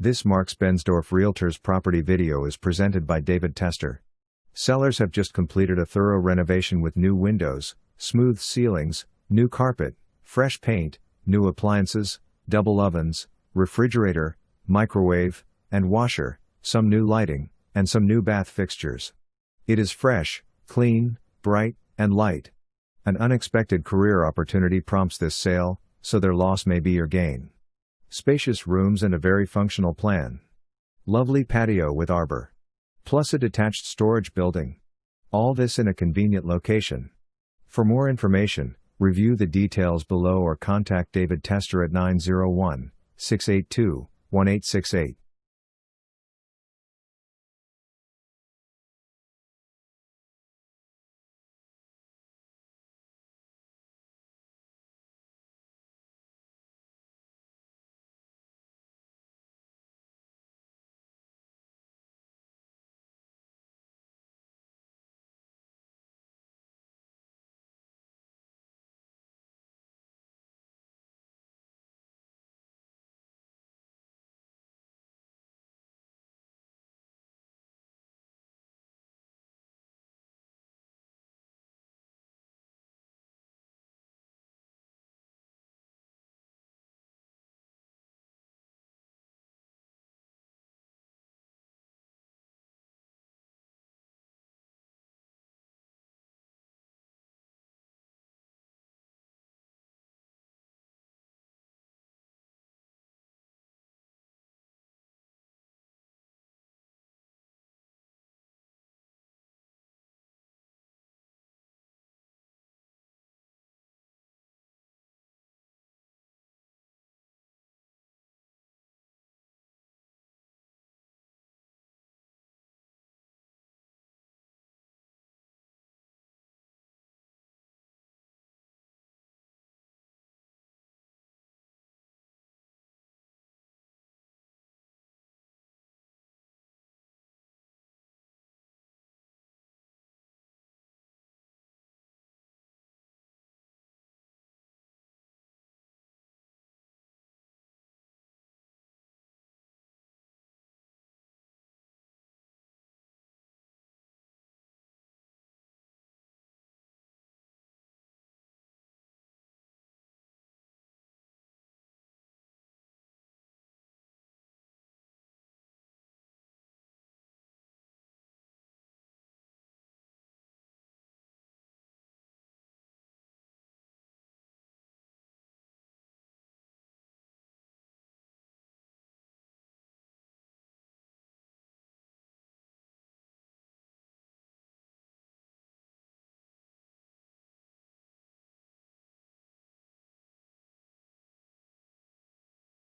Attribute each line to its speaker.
Speaker 1: This Marx-Bensdorf Realtors property video is presented by David Tester. Sellers have just completed a thorough renovation with new windows, smooth ceilings, new carpet, fresh paint, new appliances, double ovens, refrigerator, microwave, and washer, some new lighting, and some new bath fixtures. It is fresh, clean, bright, and light. An unexpected career opportunity prompts this sale, so their loss may be your gain. Spacious rooms and a very functional plan. Lovely patio with arbor. Plus a detached storage building. All this in a convenient location. For more information, review the details below or contact David Tester at 901-682-1868.